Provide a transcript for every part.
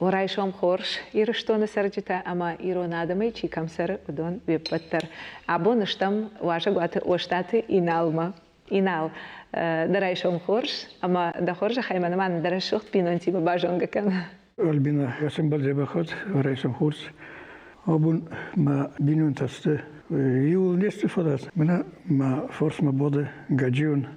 Орайшом хорш, ирыштоны сарджита, ама иронадамы чикамсар удон виппаттар. Абон штам ваша гуаты оштаты иналма. Инал. Дарайшом хорш, ама да хоржа хайманаман дарашухт пинонти бабажонгакан. Альбина, я сам бальзебахот, орайшом хорш. Абон ма бинунтасты. Юл несте фадат. Мена ма форс ма боде гаджион.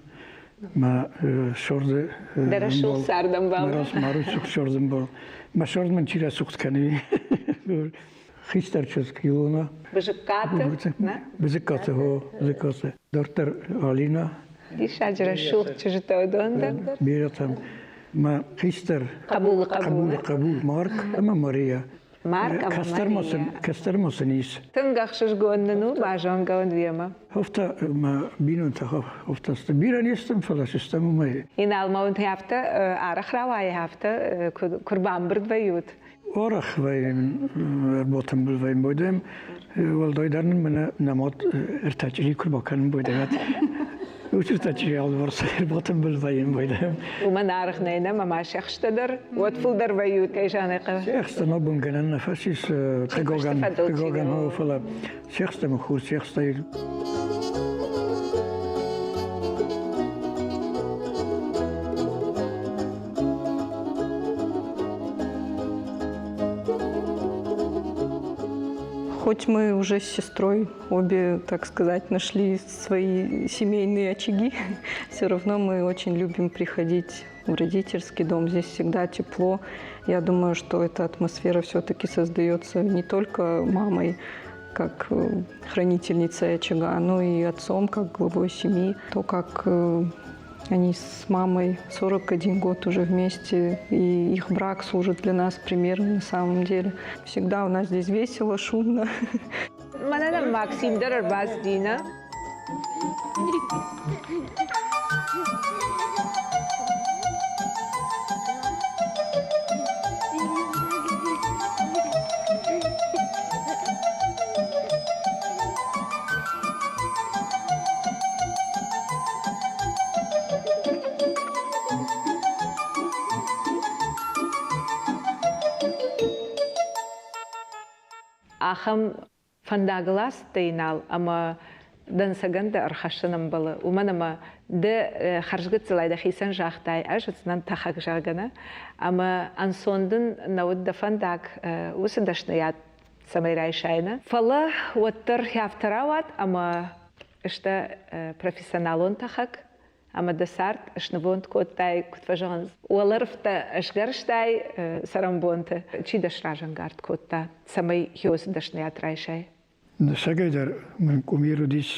Ma şordu. Daraşul sardım bal. Maru çok şordum bal. Ma şordum çira sukt kanı. Histar çözk yoluna. Bıcıkkatı. Bıcıkkatı ho, bıcıkkatı. Doktor Alina. Dişacıra şuht çözüte odonda. Bir atam. Ma histar. Kabul. Mark ama Maria. Mark ama Maria. Kastarmasın is. Tımgakşış gönlünü bajonga ondviyama. Hafta ma binun tahaf. Haftasta bir an istem falan istem ama. İnalma und hafta arahravayı hafta kurban bırdvayut. Orach vayn erbotem bil vayn boydem. Wal doydarın mena namat ertachiri kurbakan boydevat. Uçurtachiri alvarsa erbotem bil vayn boydem. وما نعرف نينا ما شيخ تدر وتفل در بيوت كيشان شيخ ما بنقن نفسيس تجوجان هو فلا شيخ مخور شيخ ستايل. Хоть мы уже с сестрой обе, так сказать, нашли свои семейные очаги, все равно мы очень любим приходить в родительский дом. Здесь всегда тепло. Я думаю, что эта атмосфера все-таки создается не только мамой, как хранительницей очага, но и отцом, как главой семьи. То, как они с мамой 41 год уже вместе, и их брак служит для нас примером на самом деле. Всегда у нас здесь весело, шумно. Манана Максим Дарбас Дина. Ахам фандагылас тейнал, ама дансаганда архашынам балы. Уманама де харжгыт зылайда хисан жахтай, ажыцнан тахак жагана. Ама ансондын наудда фандаг усындашнаят самайрай шайна. Фала уаттар хяфтарават, ама ишта профессионалон тахак. Ама десарт ишнавонт коттай кутважанз. Уаларфта ашгарштай сарамбонта. Чи дашражангарт котта. Самай хиос дашнаят райшай. Сагайдар мен кумиру дис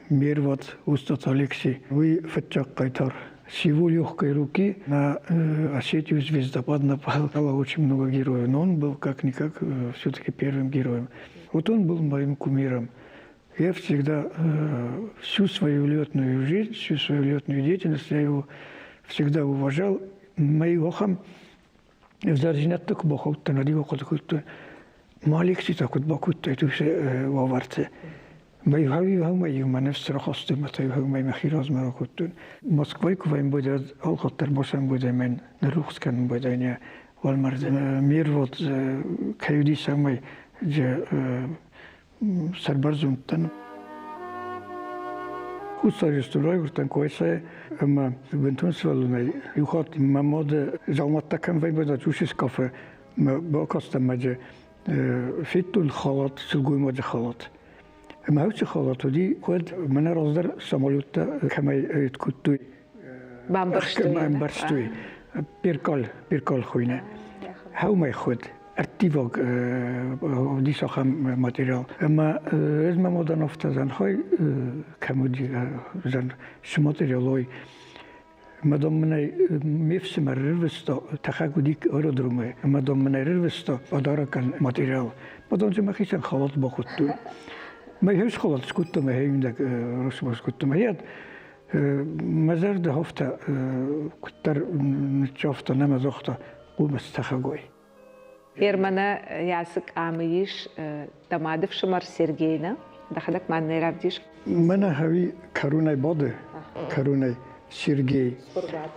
мерват устат Алексей. Вы фатчак кайтар. Сивулюхкой руки на Осетию звездопад напал. Было очень много героев, но он был как-никак все-таки первым героем. Вот он был моим кумиром. Я всегда всю свою летную жизнь, всю свою летную деятельность, я его всегда уважал. Мои охам в Зарзинат так бахут, на диво кот Малекси так вот бахут, это все ваварцы. Мои хави хавмай манев страхосты, матай хавмай махираз маракутун. Москвой куваим будет алхаттар босам будет мен нарухскан будет не валмард. Мир вот каюди самой же Сарбарзунтан. Хусаристурой гуртан койса, ама вентунсвалунай. Юхот мамоде залматтакан вайбада чушис кафе. Бакаста маде фиттун халат, сулгуй маде халат. Ама хавчи халат уди ход мана раздар самолетта камай ткуттуй. Бамбарштуй. Пиркал хуйне. Хаумай ход. Артивог дисахам материал. Ама ezma modan ofta zan hoy kamudi zan shmaterialoi. Madam menai mifsimar rivsto takhagudik aerodrome. Madam menai rivsto adarakan material. Потом же махисан халат бахутту. ما هيش خلاص كنت ما هي عندك رسمه كنت ما هي مزار ده هفته كتر نتشافته نما زخته قوم استخجوي Ермана ясык амыиш дамадов шумар Сергейна. Дахадак манны равдиш. منا هوي كاروناي باده كاروناي سيرجي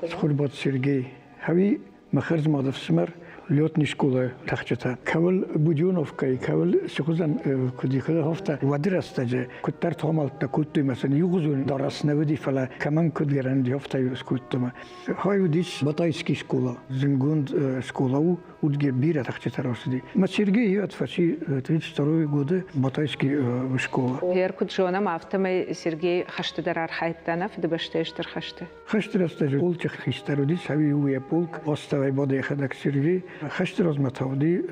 سخربات سيرجي هوي مخرج مادف سمر ليوتني شكولا تخشتا كول بوديونوفكاي كول سخوزن كدي كده هفته ودرستجه كتر تومال تكوتي مثلا يغزون درس نودي فلا كمان كديرن دي هفته يسكوتما هاي وديش بطايسكي شكولا زنگوند شكولا ودجي بيرا تخشتا راسدي ما سيرجي يات فشي تريش تروي غوده بطايسكي شكولا Ер куд жона мафтамай Сергей хашты дарар хайттана фды баштештер хашты. خشترستجه قولت خشتروديش هوي هو полк оставай боде خدك سيرجي خشت راز متعودی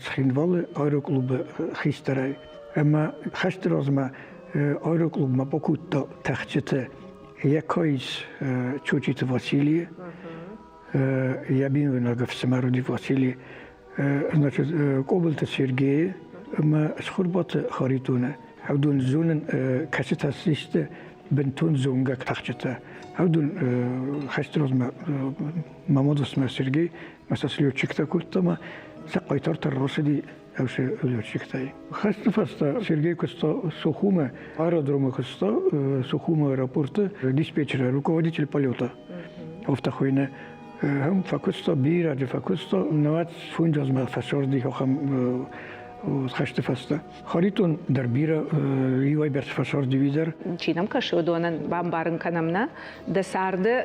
تخینوال آیرو کلوب خیسترای اما خشت راز ما آیرو کلوب ما بکوت تخچته یکایش چوچیت واسیلی یا بینو نگفت سمارودی واسیلی значит قبلت سرگی اما شخوربات خاریتونه هودون زونن کشت هستیست بنتون زونگا تخچته هودون خشت راز ما مدرس ما سرگی مثلا ليوتشيكتا كنت ما سقيتر الرصدي أو شيء ليوتشيكتاي خاصة فاستا سيرجي كستا سخومة аэродрома كستا سخومة аэропорта диспетчера руководитель полета автохойна هم فكستا بيرا دي فكستا نوات فونجاز ما فشردي هم خشت فاستا خريطون در بيرا يواي برت فشردي ويزر Чинам кашы удонан бамбарын канамна да сарды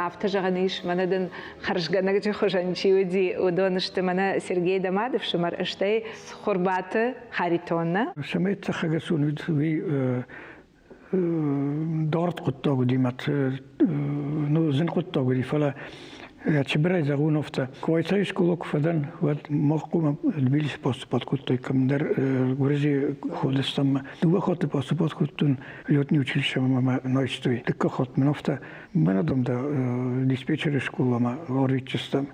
автожаганиш манадын харжганак же хожанчи уди удонышты мана Сергей Дамадов шумар эштей хурбаты харитонна. سمعت خجسون وي دارت قطاق ديمات نو زن قطاق دي فلا تشبرای زغون افته کویتای شکلوک فدن و مقام البیلیس پاسپورت کتای کم در گرزی خودستم دو خاطر پاسپورت کتون لیوتنی училище ما نایستوی دکه خاط من افته من ادم دا دیسپیچر شکولا ما وارچستم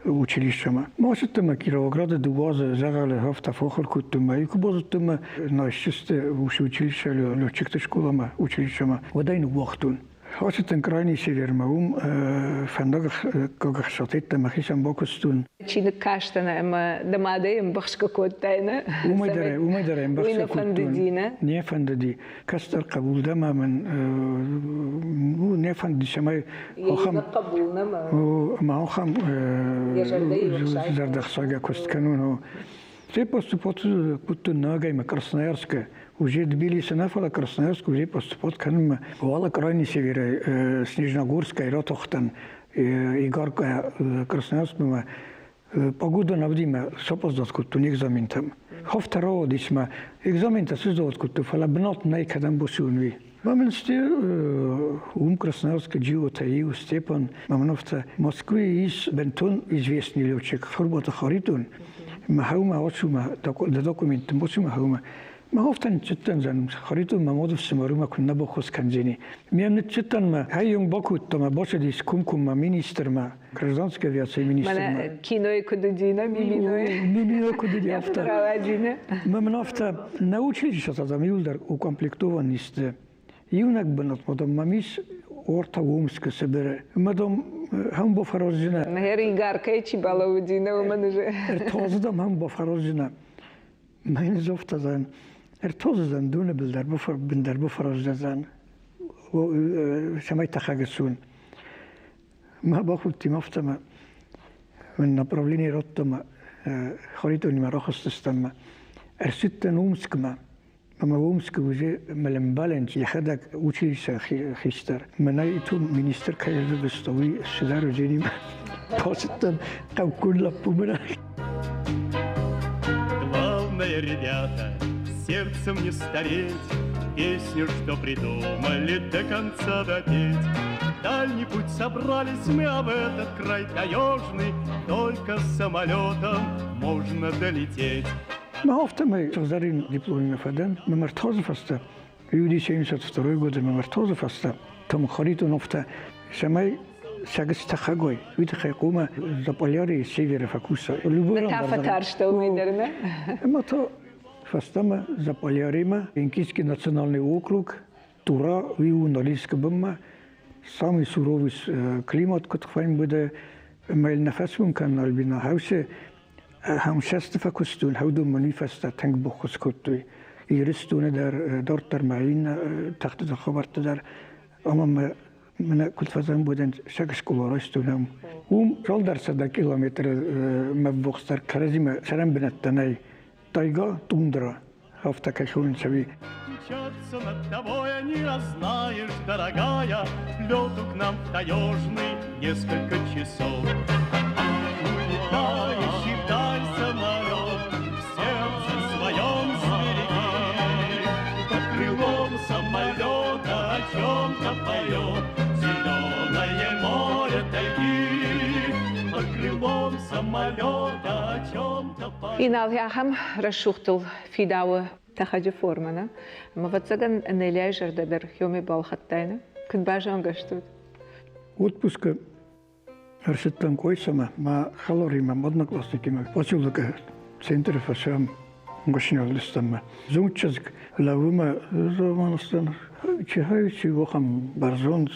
училище ما ماشتم کیروگراد دواز زغال هفته فخر کتم یک بازتم نایشست училище لیوچکت شکولا ما училище ما و داین وقتون Хочет крайний север маум фандагах как шатит махишам бокустун. Чиник каштана ама дамаде им бахшка коттайна. Умайдара им бахшка коттун. Не фандади. Кастар قبول дама من не фанди шамай охам. قبولنا ما охам зардах сага кост кануно. Все поступот кутун нагай ма Красноярска. Уже Тбилиси нафала Красноярск уже поступот каным вала крайний север Снежногорская Ротохтан Игарка Красноярск мы погода навдима сопоздат кутун экзаментам. Хавтаро дисма экзамента создават куту фала бнот найкадан босунви. Маменсте Красноярска Джиотаи Степан Мамновца Москвы из Бентон известный летчик Форбота Харитон Махаума Отсума документ Мосума Хаума ما هفتن چتن زن خریدم مامود سمارو ما کنن بخوز کنزینی میام چتن ما هیون باکوت تو ما باشه دیس کم ما مینیستر ما گرزانسکه ویاسی مینیستر ما من کینوی کدودینا میبینوی کدودی افتا ما من افتا научились что-то там юлдер укомплектован есть юнак бнот потом мамис орта омска собере потом هم با فرازجنا مهری گارکای چی بالاودینا و من уже ارتازدم هم با فرازجنا من زفت زن ارتازدم دونه بندر بفرازجنا زن و شمای تخاگسون ما باخد تیمافتم من направление роттама خريطوني ما رخصتستم ارسلت نومسك ما وومسك وجه ملمبالنج يخدك училище خيستر منايتو министр كايزو بستوي الشدار وجيني посетен там кулла пумена. Главное, ребята, сердцем не стареть, песню, что придумали, до конца допеть. Дальний путь собрались мы, а в этот край таежный только самолетом можно долететь. ما هفتم تغذرين дипломе فدان ممرتاز فسته يودي 72 года ممرتاز فسته تم خريطو نفته شماي сагс тахагой. Видите, кума Заполярье, севера фокуса. Любой Тафатар, что умеет, то фастама Заполярье, Инкийский национальный округ, Тура, Виу, Норильская бомба, самый суровый климат, который будет мейл нафасун кан Альбина Хаусе, همشست فکستون هودم منیفست تنگ بخوش کتوی ایرستونه در معین تخت خبرت در اما من کل فزن بودن شکش کلارستونم شال در 100 کیلومتر مبوخستر کرزیم سرم بنتنای тайга тундра هفته کشون شوی Мчаться над тобой, а не разнаешь, дорогая, лету к нам в таежный несколько часов. Улетающий вдаль самолет, в сердце своем сбереги. Под крылом самолета о чем-то поет зеленое море тайги. Под крылом самолета о чем-то поет. Инал яхам расшухтал фидауэ تخجي فورمنا ما فتسجن ان الياجر دبر يومي بالخطينا كنت باجي انقشتود отпуска аршиттан койсама ма халорима модна классикима почулука центр фашам гошнялыстама зумчазг лавума заманстан чехаючи вохам барзон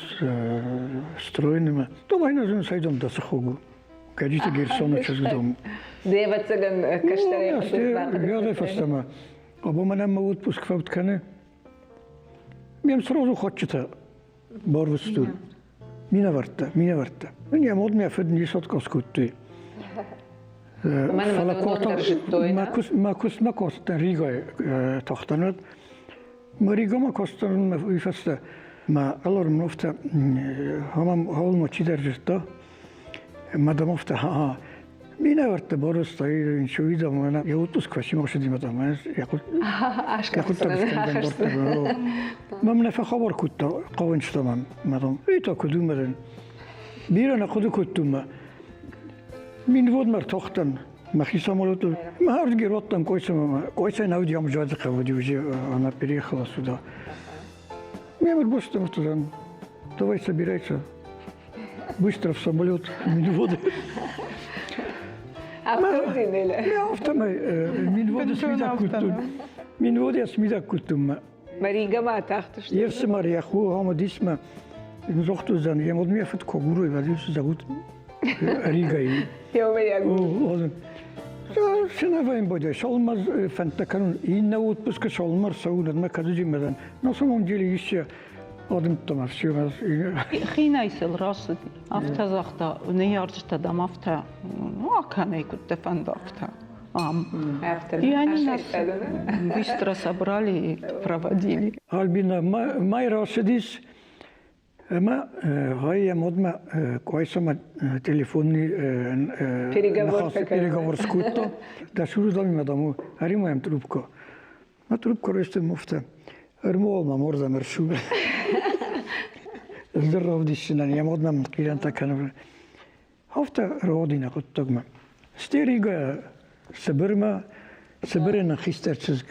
стройныма то майна зун сайдом да сахогу кадите герсона чазгдом деватсаган каштаре я фастама أبو منام موت بوسك فوت كنا ميم سروزو خدشتا باروستون مينا ورتا من يمود مي أفدني صوت كاسكوتي ما كوست ريغا تختنات ما ريغا ما كوستن ما يفسد ما الله منفتا هم هول ما تشيدر جتا ما دمفتا ها مين ورت بورس طير إن شو إذا ما أنا يوتوس كواشي ما وشدي ما تماس يقول ما من فخبر كنت قوانش تمام ما تم إيتا كدوم مثلا بيرنا خدو كتوما مين بود مرتاحتن ما خيسا مالوتو ما هرج جراتن كويسة نودي يوم جاد قودي وجي أنا بري خلاص ودا مين مربوست مثلا تويسا بيريسا بوستر في самолет مين بود من وادي اسميدا كنتم مريقا ما تحتش يرس ماريا خو هم ديسما نزوختو زان يمود مي فت كوغورو يباديس زاغوت ريغاي يوم ياغو شنو فاين بودي شولماز فانتكرون ينوت بسك شولمر ساونا ما كادجي مدن نصوم جيلي يشيا آدم تماس شو خينا يصل راسدي أفتزختا ونيارجتا دم أفتا وكان يكون دفند أفتا يعني нас быстро собрали и проводили. Альбина, май расидис, هاي مدمع كويسة ما تليفوني переговор скутто да شروع دامي مدامو هريما يم трубку ما трубку رشت مفته ارمول ما مرزا مرشوب الزرة وديشنا يا مدمع مقيلان تكنا هفته رودينا قد تجمع ستيريجا سبرنا خيسترتشز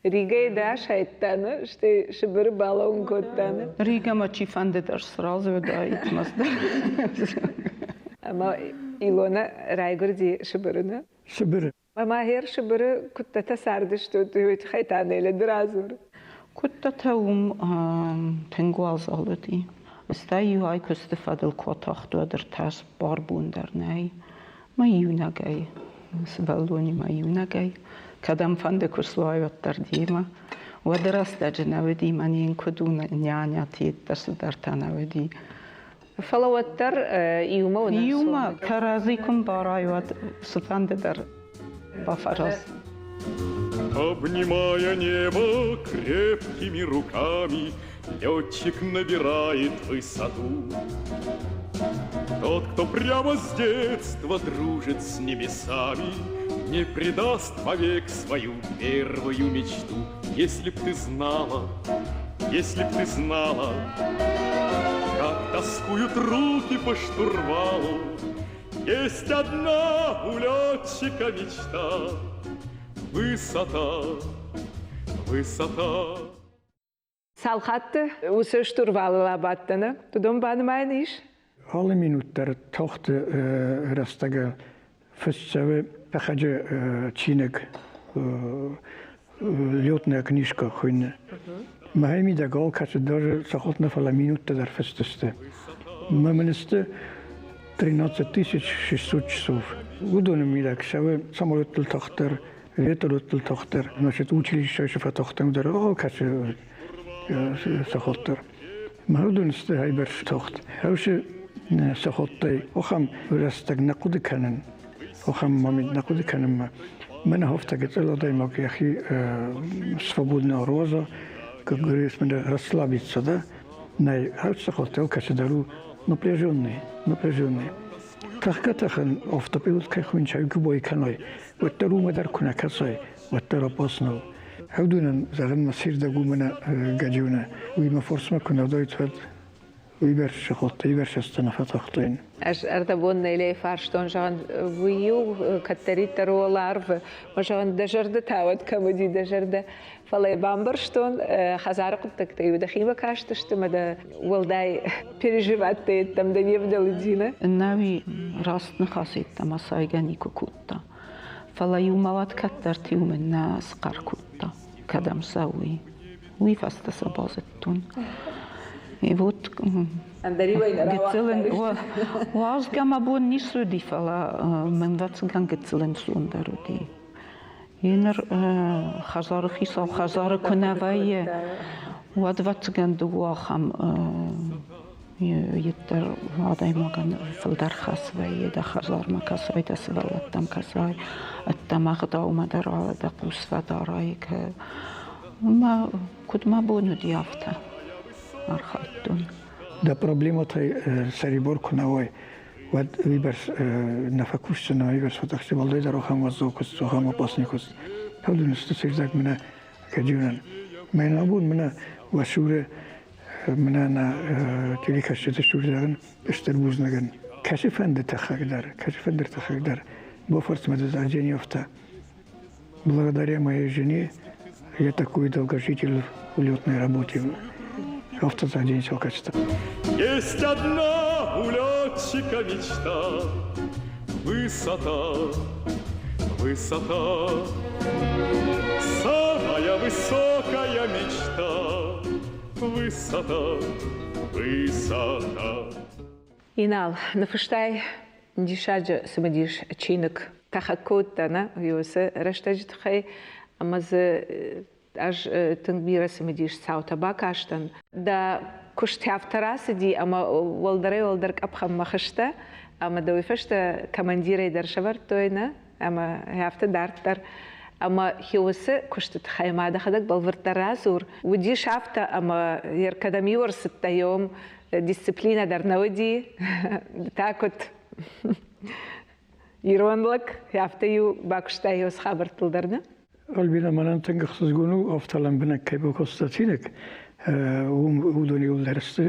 Рига да шайтана, ще бъде балон коттана. Рига ма чифандетър сразу да итмазда. Ама Илона Райгорди ще бъде. Ще бъде. Ама хер ще бъде коттата сарде, защото е хайтана или дразур. Коттата тенгуал залоди. Стай юай костефадел котахто дър тас барбундър най. Ма юнагай. Сбалони ма юнагай. Кадам фанде курслоеват тардима, уадрасда дженаведи манин кодуна няня титтас дартанаведи. Фалаваттар иума у нас. Иума таразикум барайват сфанде дар бафараз. Обнимая небо крепкими руками, летчик набирает высоту. Тот, кто прямо с детства дружит с небесами, не предаст вовек свою первую мечту. Если б ты знала, как тоскуют руки по штурвалу, есть одна у летчика мечта — высота, высота. Салхатты усы штурвалы лабаттаны, тудом банымайын иш? alle минуттар тохты растага фестиваль пахаджа чинек лётная книжка хуйня. Махами да гол кача даже сахотна фала минута дар фестесте. Мамнесте 13600 часов. Удоны мидак шавы самолет тохтер, вертолет тохтер. Значит училище шефа тохтер дар гол кача сахоттер. Махудунсте хайбер тохт. Хауше сахоттай охам растаг нақуды канен. Охам мамид нақуды канен. Мен хофтаг цело даймак яхи свободная роза, как говорится, расслабиться, да? Най хауше сахоттай кача дару напряженный. Тахкатахан автопилот кайхунчай губой каной. Вот тару мадар куна касай, вот тара поснул. Хавдунан заган масир да гумана гаджуна. Уйма форсма куна дойтвад. Уйбер шахоттай, уйбер шастана фатахтайн. Аж ардабон илей фарштон жан вию каттерит роларв, можан дежерде тават камади дежерде фалай бамберштон хазар куттак таю дахима каштышты мада волдай переживать там да не вдалдина. Нави растны хасит там асайгани кукутта. Фалай умалат каттерти уменна скар кутта. Кадам сауи. Уи фаста сабазеттун. И вот гецелен уаз гамабон не суди фала мен вацган гецелен сундаруди. Инер хазар хисал хазар кунавай уад вацган дуахам يتر هذا مكان فلدر خاصوي ده خزار مكاسوي ده سوالت تام كاسوي التماغ ده ومدار ده قوس فدارای که ما كنت ما بونو ديافته مرخاتون ده проблема тай сарибор кунавой вот виберс нафакушна виберс фотохси балдай дарохам вазокус сохам опасникус хавдунсты сирзак мена каджунан мен абун мена вашуре мена на теликаште шурдаган эстербузнаган кашифанды тахагдар бофорс медзадженьевта благодаря моей жене я такой долгожитель в лётной работе автозаденчил качество. Есть одна у летчика мечта, высота, самая высокая мечта, высота. Инал, нафыштай дишаджа самадиш чинок тахакоттана юсы раштаджит хай амазы аж тынгбира самадиш саутабакаштан да куштяфтарасы ди ама волдарк абхам махышта ама да уйфашта командирай даршавар тойна ама хафта дартар ама хиусы куштат хаймада хадак балвартаразур уди шафта ама яркадами ворсыттайом дисциплина дарнауди так вот иронлык хафтаю бакштаю с хабартылдарна Albina manan tengħaxs gunu għaftalan bina kajbu kostacinek udoni u l-dersti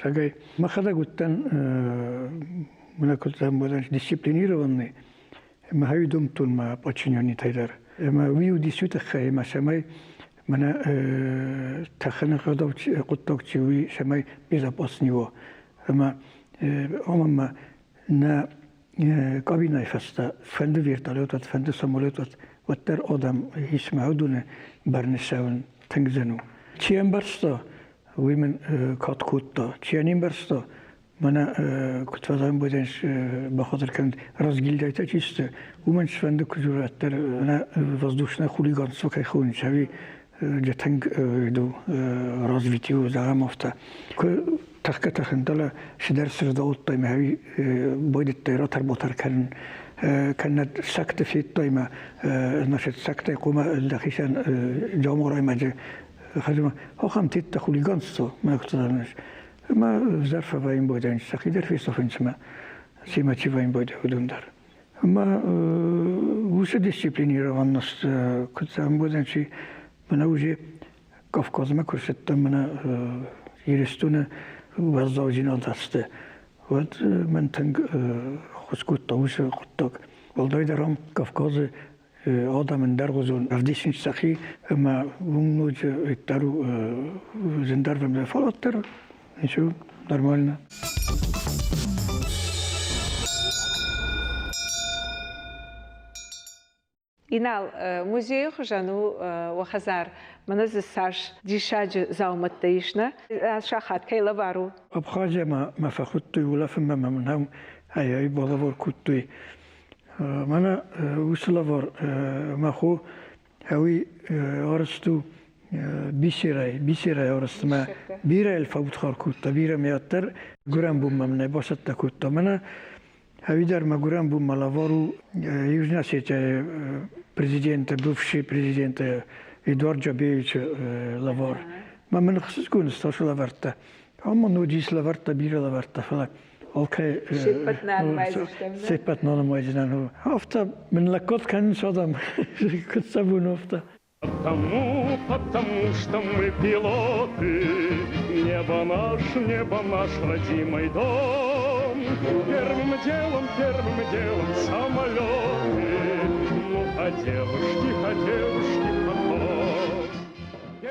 xagaj. Ma xada guttan muna kultan bodan disciplinira għanni ma ħajdum tun ma paċinjoni tajdar. Ma wiju disju taħħaj ma xamaj mana taħħana għadaw quttok ċiwi xamaj biza posniwo. Ma omamma na kabina jfasta fendu virtualiotat, fendu samoliotat وتر آدم يسمعوا دون برنسون تنجزنو. چیم برستا ویمن کات کوتا. چیانیم برستا منا کت فضایم بودنش بخاطر کند رازگیل دایتا چیسته. ومن شفنده کجورات تر أنا وزدوشنا خولیگان سوکای خون شوی جتنگ دو رازویتیو زعم افتا. که تخت خندلا شدر سرداوت تایم هوی باید تیرات باتر کردن. كانت سكتة في الطيمة نشط سكتة يقوم الدخيشان جامورة ماجي خدمة هو خمتيت تخولي جانستو ما يقتضناش ما زرفة باين بودين سخيدر في صفين سما سيما تشي باين بودين ودون دار ما وش ديسيبلينيرا والنص كنت عم بودين شي من أوجي كافكاز ما كرشت منا يرستونا وزوجين دسته ود من تنگ خسكوت طاوش قطاك والله درام كافكازي آدم درغزون افدیشین سخی ما ونوج اترو زندار و مدفعات تر نشو нормально. Инал, музей хожану вахазар, маназ саш дишаج зауматтаишна, шахат кейлавару. Абхазия ما فخدتي ولا فما منهم هاي بالافور كنتي مانا وصلافور ما خو هاوي أرستو بيسيراي أرست ما بيرا الفوت خار كوتا بيرا مياتر جرام بوم من باشت كوتا مانا هاوي در ما جرام بوم لافارو Южная Осетия президент бывший президент Эдуард Джабевич Лавар ما من خصوص كون استاش لافارتا أما نوديس لافارتا بيرا لافارتا فلا أوكي سيبتنا المايزنا هو هفتا من لكوت كان صدام كنت سبون هفتا Потому что мы пилоты, небо наш родимый дом. Первым делом самолеты, ну а девушки потом.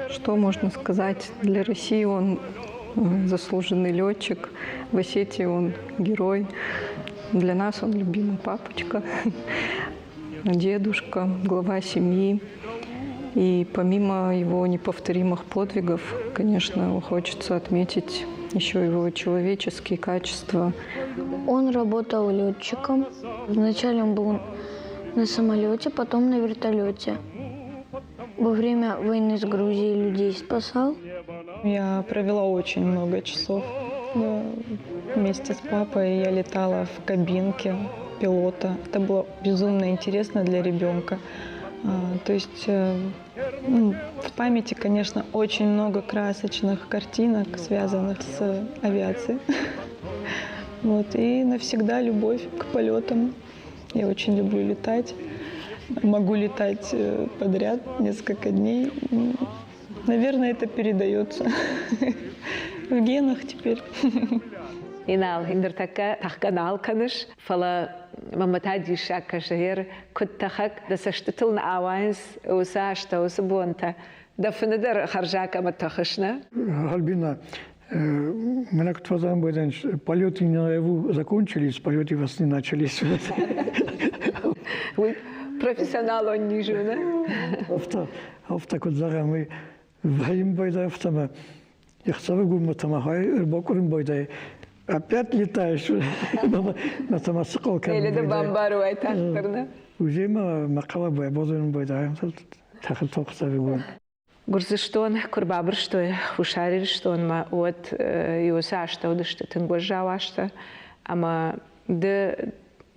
Что можно сказать? Для России он заслуженный летчик, в Осетии он герой, для нас он любимый папочка, дедушка, глава семьи. И помимо его неповторимых подвигов, конечно, хочется отметить еще его человеческие качества. Он работал летчиком. Вначале он был на самолете, потом на вертолете. Во время войны с Грузией людей спасал. Я провела очень много часов вместе с папой. Я летала в кабинке пилота. Это было безумно интересно для ребенка. То есть в памяти, конечно, очень много красочных картинок, связанных с авиацией. Вот. И навсегда любовь к полетам. Я очень люблю летать. Могу летать подряд несколько дней. Наверное, это передается в генах теперь. Инал, индертака тахканал каныш, фала маматади шака шахер, куттахак, да саштатылна аванс, усашта, усабонта, да фанадер харжака матахашна. Альбина, меня кто там будет, полеты наяву закончились, полеты вас не начались. Вы профессионал он не жена. Авто код зага мы ваим байда автома. Я хочу гумма тамахай, рыбакурим байда. Опять летаешь на самосоколке. Или да бомбару айтахтарна. Уже макала бай, бозон байда. Тахал тохсавигун. Гурзыштон, курбабр, что ушарир, что он ма от юсашта, удышта тенгожавашта, ама да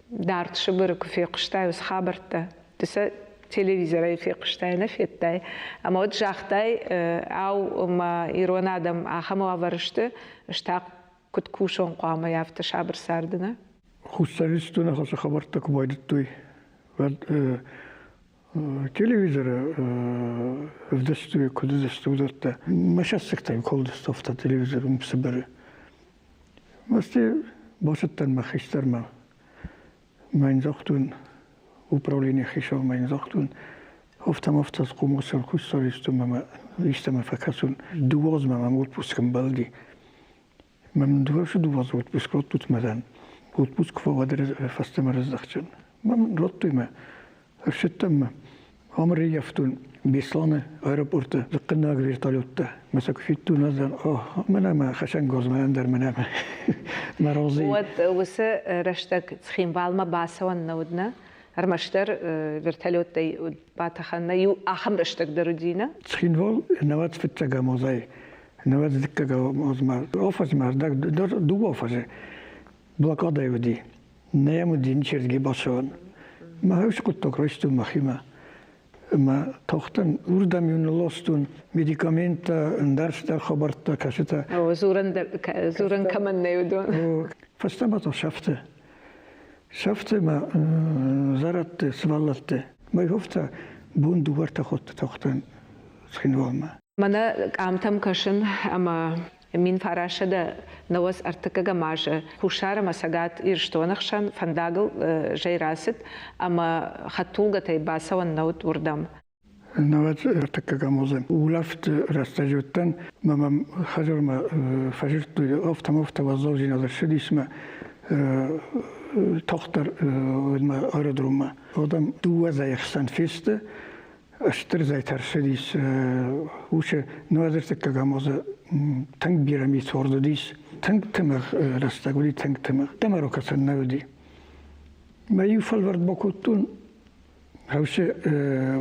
дарт шибыр куфиқштай усхабарта, дыса телевизора фиқштай нафеттай, ама от жахтай, ау ма иронадам ахаму аварышты, штак كتكوشون قام يافت شابر ساردنا. خصوصاً خاصة خبرتك وايد توي. تلفزيون في دستوي كل دستودرته مش هسكتين كل دستوفت التلفزيون مسبرة. بس باشتن ما خشتر ما ينزختون وبروليني خشوا ما ينزختون. هفتم قوم وصل خصوصاً ما يستمع فكاسون دواز ما معمول بوسكم بلدي. من دوش دواز وقت بسكرات توت مدن وقت بسك فوادر فاستمر الزخشن من رطي ما أرشدتم عمري يفتون بيسلانة أيربورت زقنا غير طالوته مسك فيتو نزل منا ما خشن غاز ما عندر منا ما راضي وس رشتك تخين بالما باسوان نودنا رمشتر فيرتالوتي باتخنا يو أهم رشتك درودينا تخين بال نوات في التجمعزي نوات ذكر مزمار أوفز مار دو أوفز بلاكادا يودي نيم الدين شرقي باسوان ما هوش كنت تقرأت مخيمة ما تختن وردم ينلستون ميديكامنت اندرس در خبرت كشتا زورن كمان نيودون فاستمت شفت ما زرت سوالت ما يهفت بون دوار تختن سخنوالما منا قامتم كشن أما من فراشة ده نواس أرتكا جماعة خوشارة مساجات إيرشتونخشان فنداغل جاي راست أما خطولة تي باسا والنوت وردم нават таккагамозе улафт растажуттан мамам хажурма фажирту офта вазовжина дашидисма tochter на аэродрома. Адам дуа заехсан фесте, аштыр зайтар шидис уше нуазер таккагамозе танк бирами сордудис, танк темер растагули танк темер. Темеро касан навди. ما يفعل بكوتون هوش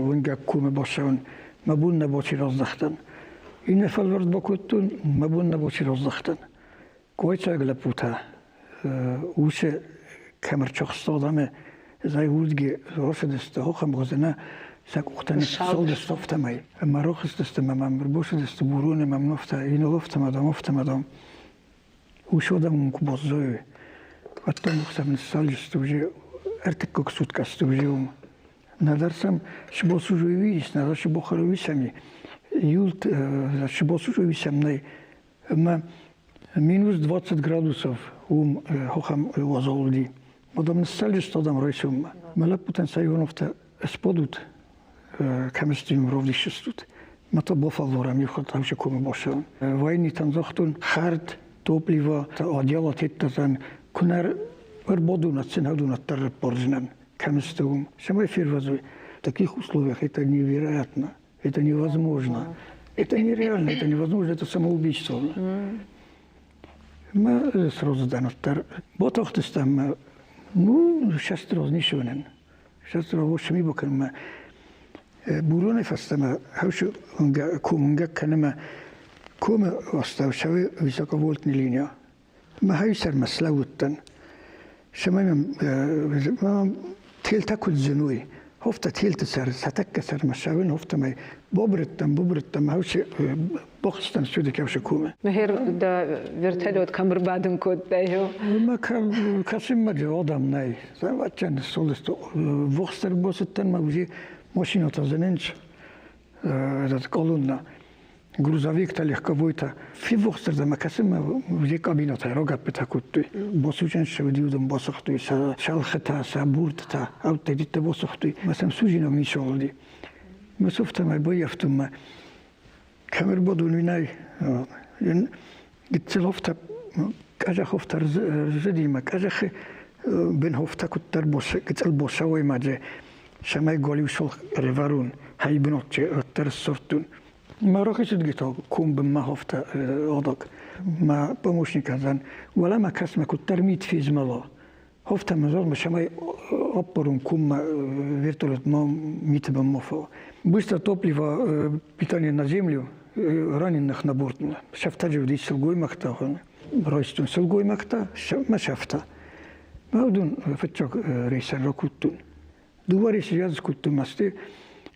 ونجا كوم باشون ما بون نباشي رزختن این فعل بكوتون ما بون نباشي رزختن كويس أغلب بوتا وش كمر شخص صادمه زي ولدي روش دسته هو خم غزنا ساقطني صول دستفت ماي أما روخ دست ما مربوش دست بورون ما منفته إنه مفته مدام وش هذا مكبوزوي حتى مختار من السالج توجي ارتكوك سود كاستوجيوم ندرسم شبوسوجويس ندر شبوخرويسامي يولت شبوسوجويسامني اما минус 20 градусов хохам возолди. Мадам стали стадам ройсум. Малапутан сайоновта сподут каместим ровдишестут. Мата бофалворам юхатам шекуме бошон. Войни танзахтун хард топлива та одела теттазан кунар Арбодуна ценадуна тарпоржнан каместум. Самой фирвазуй. В таких условиях это невероятно, это невозможно, это нереально, это невозможно, это самоубийство. Мы сразу даноттар. Ботохтестам, ну, сейчас разнишунен. Сейчас равошми боканма. Буроне фастама, хаушу кумунга канама кума оставшавы высоковольтная линия. Мы хайсар маслауттан. شمام تيل تاكل زنوي هفتا تيل تسر ستكسر مشاوين هفتا ما بوبرتم هوش بوخستان سودي كاوش كومه مهير دا فيرتلوت كامر بعدم كود بايو ما كان كاسم ما جودام ناي زعما سولستو بوخستر بوستن ما وجي ماشينه تزننش دا колонна грузовик-то легковой-то. Фивохстер за макасима в кабината рога петакутты. Босучен шевдиудом босохты, шалхата, сабурта, аутедите босохты. Масам сужином ничолди. Масуфта май боевтума. Камер бодунинай. Гитцелофта кажахофта ржедима. Кажахи бенхофта куттар боше, гитцел бошавой мадже. Шамай голиушол реварун. Хайбнотче оттер сортун. ما روحش دقيقة كوم بما هفته أضاق ما بموشني كذا ولا ما كسمة كنت ترميت في زملاء هفته مزار مش ما أبرم كوم فيرتولت ما ميت بمفا بوست توبلي فا بيتاني نزيمليو راني نخنا بورتنا شفت جودي سلقوي مكتا رايستون سلقوي مكتا ما شفته ما بدون فتشك ريسان ركوتون دواري سياز كنتم مستي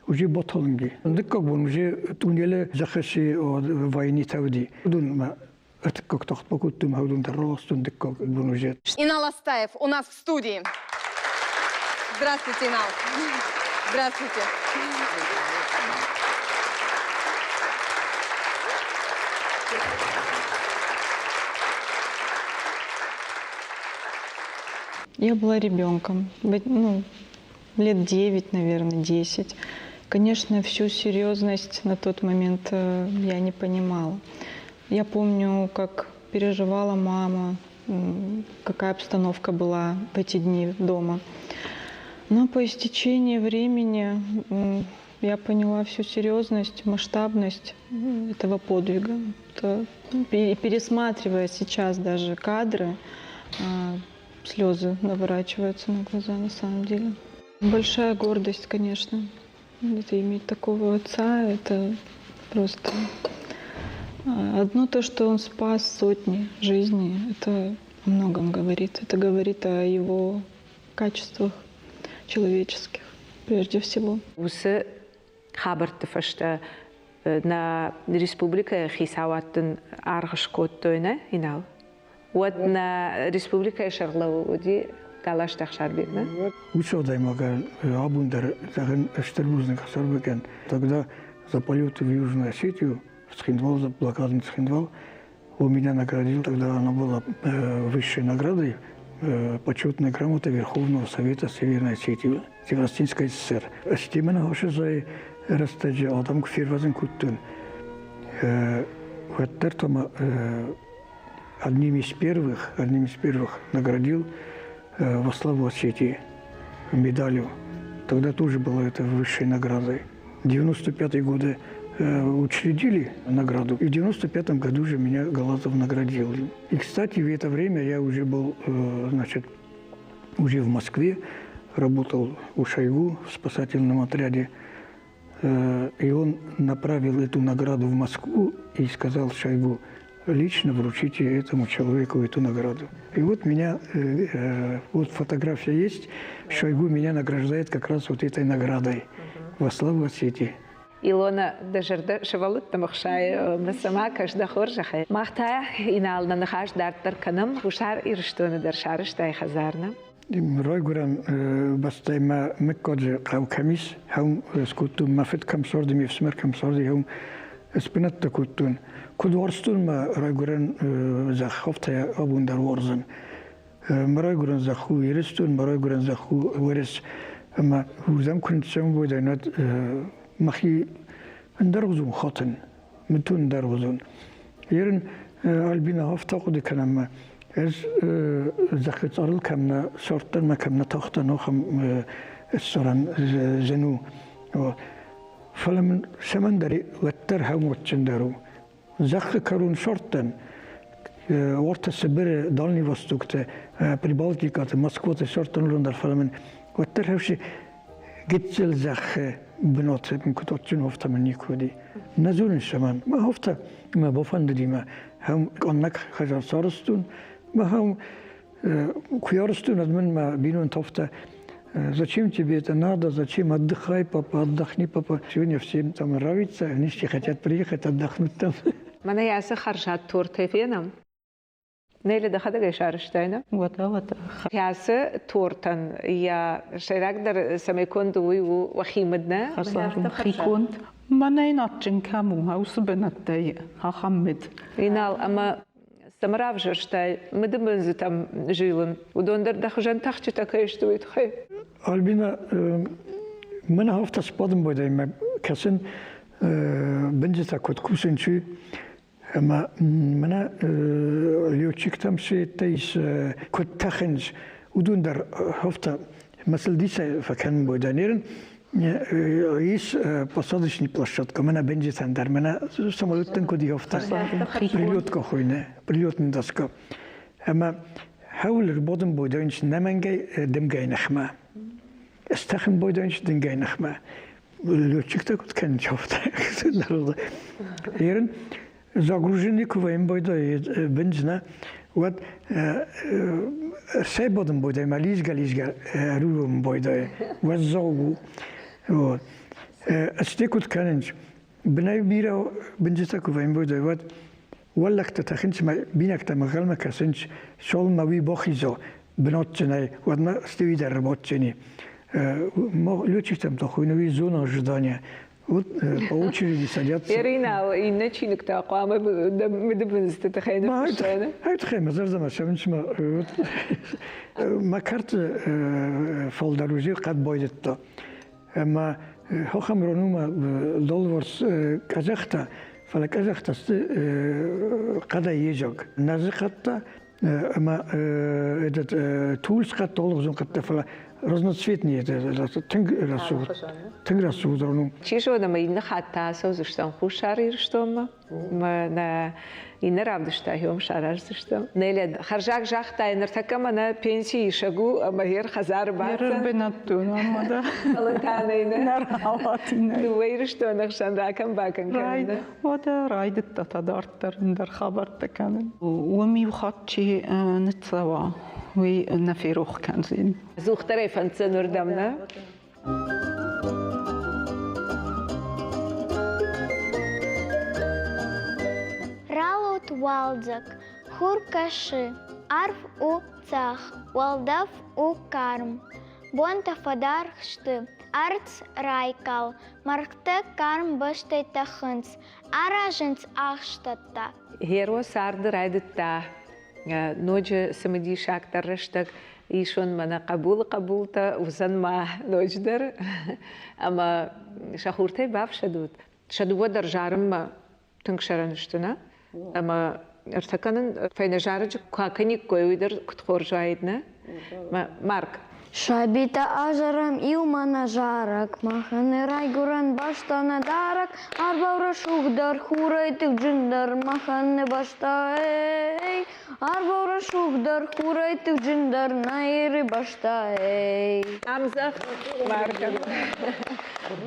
وجي بطلنجي دكك بون وجي تونيله زخشي او войны تودي بدون ما اتكك تحت بكتم هودون دراستون دكك بون وجي Инал Астаев у нас в студии. Здравствуйте, Инал. Здравствуйте. Я была ребенком, ну, лет 9, наверное, 10. Конечно, всю серьезность на тот момент я не понимала. Я помню, как переживала мама, какая обстановка была в эти дни дома. Но по истечении времени я поняла всю серьезность, масштабность этого подвига. Пересматривая сейчас даже кадры, слезы наворачиваются на глаза на самом деле. Большая гордость, конечно. Это иметь такого отца, это просто одно то, что он спас сотни жизней, это о многом говорит. Это говорит о его качествах человеческих, прежде всего. Усы хабарты фашта на республика хисаваттын аргыш коттойна инал. Вот на республика шарлауди Калаш Тахшарбекна. Учёдай мага абундер загын эштербузный касарбекен. Тогда за полеты в Южную Осетию, в Цхиндвал, за блокадный Цхиндвал, он меня наградил. Тогда она была высшей наградой, почетной грамотой Верховного Совета Северной Осетии, Северо-Осетинской ССР. Стимена Гошизай растаджи адам кфирвазен куттун. Тома одним из первых наградил во славу Осетии медалью. Тогда тоже была это высшей наградой. В 95-е годы учредили награду, и в 95-м году же меня Галазов наградил. И, кстати, в это время я уже был, уже в Москве, работал у Шойгу в спасательном отряде. И он направил эту награду в Москву и сказал Шойгу: лично вручите этому человеку эту награду. И вот меня, вот фотография есть, Шойгу меня награждает как раз вот этой наградой во славу Осетии. Илона дежерде шевалут тамахшай масама кажда хоржахай. Махта инална нахаш дартар канам хушар ирштоны даршарыш тай хазарна. Ройгуран бастай ма меккодже қау камис, хаум скуттун мафет камсорды мефсмер камсорды хаум спинатта куттун. Кудворстун ма ройгуран захофтая абундар ворзан. Ройгуран заху ирестун, ройгуран заху верес. Ама хузам кунтсам бойдайнат махи ндаргузун хотен, митун ндаргузун. Ерен альбина хафта куди канама. از زخت آرل کم نه شرطن ما کم نه تخت نخم سران زنو فلمن شمندری وتر هم وتشندرو زخت کرون شرطن ورت سبر دالنی وستوکت پریبالتیکات مسکوت شرطن لندر فلمن وتر هوشی گیتزل زخ بنات من کتوچن هفته من نیکودی نزون شمان ما هفته ما بافندی ما هم آنک خجار سارستون ما هم куярстун адмен ма бинун тофта. Зачем тебе это надо? Зачем? Отдыхай, папа, отдохни, папа. Сегодня всем там нравится, они все хотят приехать отдохнуть там. Мана ясы харжат торты фенам. Нейле дахада гайшарыштайна? ودا ясы тортан я шайрагдар самайконду уйу вахимадна. خسارم خيكونت ما نيناتشن كامو هاوس بنتاي هخمد Инал, ама самравжа штай, мы дымызы там жилым. Удондер дахжан тахчы такая, что это хай. Альбина, мен хафта спадым бойдайм, кесен бенже такот кусенчу, ама мена лётчик там се тейс кот тахенж, удондер хафта масл диса факен бойданерен, есть посадочная площадка, мена бенже центр, мена самолетен коди хафта, прилетка хойне, прилетная доска. Ама حاول البودن بودنش نمنگی دمگی نخمه استخم بودنش دمگی نخمه لو چکتا کد کن چافته نروده ایرن زاگروژنی کویم بوده بنجنا وقت سه بودن بوده مالیزگا روم بوده و زاگو استی کد کننج بنای بیرا بنجتا کویم بوده وقت ولك تتخنش ما بينك تمغل ما كسنش شغل ما وي بخيزو بنوتشني ودنا استوي دربوتشني ما لوچي تم تخوينوي زون ожидания вот по очереди садятся Ирина, и начинок такой, мы дебензты тахайна. ما هيتخيم زرزة ما شمنش ما ما كارت فولدروجي قد بويدتا ما هو خمرونو ما دولورس كازاختا فلكازاختا قد يجوك نازقتا ما этот тулс قد толгозун قد فلا разноцветные это тынграсу Чижо да мы нахата созуштан хушари что мы на инеравды штаем шараж что неле харжак жахта инертакама на пенсии шагу махер хазар бат ربناتون амада алатанайна нархаватина дуйр что нахшан ракам бакан رايد ودا رايد تتدارتر ندر خبرت كان ومي وخاتشي نتسوا وي نفيروخ كان زين زوختري فانتسنور دمنا Ралут валдзак, хуркаши, арф у цах, валдав у карм. Бонта фадар хшты, арц райкал, маркте карм баштай тахынц, аражынц ахштатта. هيرو سارد رايدتا نوجه سمدي شاكتر رشتك يشون منا قبولتا وزن ما نوجدر أما شخورتي باف شدو درجارم تنكشرنشتنا أما ارتكنن فين جارج كاكني كويدر كتخور جايدنا مارك Шабита ажарам илмана жарак, маханы райгуран баштана дарак, арбаура шугдар хурайтык джиндар, маханы башта эй. Арбаура шугдар хурайтык джиндар, найры башта эй. Амзах Марка.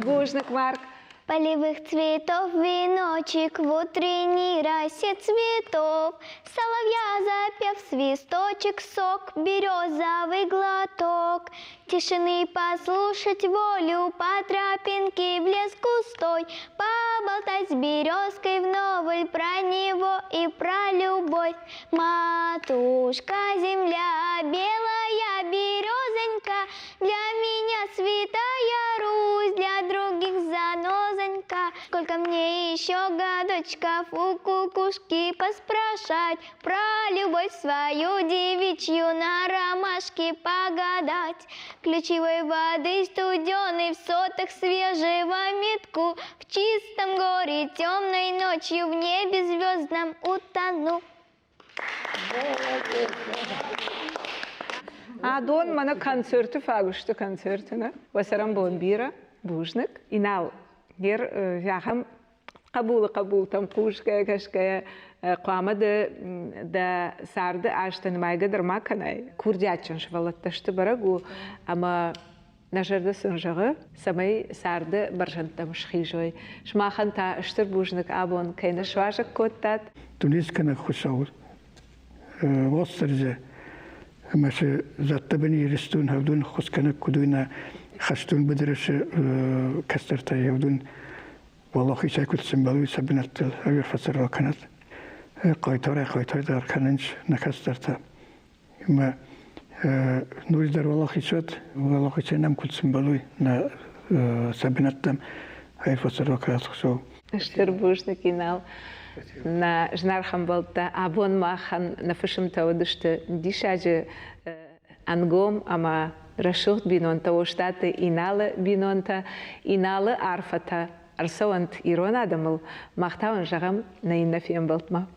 Бужник Марк. Полевых цветов веночек в утренней росе цветов. Соловья запев свисточек, сок, березовый глоток. Тишины послушать волю, по тропинке в лес густой. Поболтать с березкой вновь про него и про любовь. Матушка земля, белая березонька, для меня святая Русь, для других занозонька. Сколько мне еще годочков у кукушки поспрашать, про любовь свою девичью на ромашке погадать. Ключевой воды студеной в сотах свежего метку, в чистом горе темной ночью в небе звездном утону. Дон мана концерты фагушты концертына. Васарам бомбира, бужник. Инал гер вяхам قبول там кушкая кашкая قامد да сарды аштан майгадыр маканай. Курдячан швалатташты барагу, ама нажарда сынжығы самай сарды баржантам шхижой. Шмахан та штыр бужник абон кайна шважак коттат. Тунис кана хусаур. وصرزة ماشي زات بني رستون هودون خس كنا كدونا خشتون بدرس كسترتا يودون والله خيشة كنت سنبالوي سبنت أبي فسر كانت قايتار دار كننش نكسترتا ما نوري دار والله خيشة نام كنت سنبالوي نا سبنتم أبي فسر كانت خشوا Штыр бужник инал. На жнархам болта абон махан на фашим таудышты дишаджи ангом ама рашухт бинонта оштаты иналы бинонта иналы арфата арсауант ирон адамыл мақтауын жағам на иннафием болтма.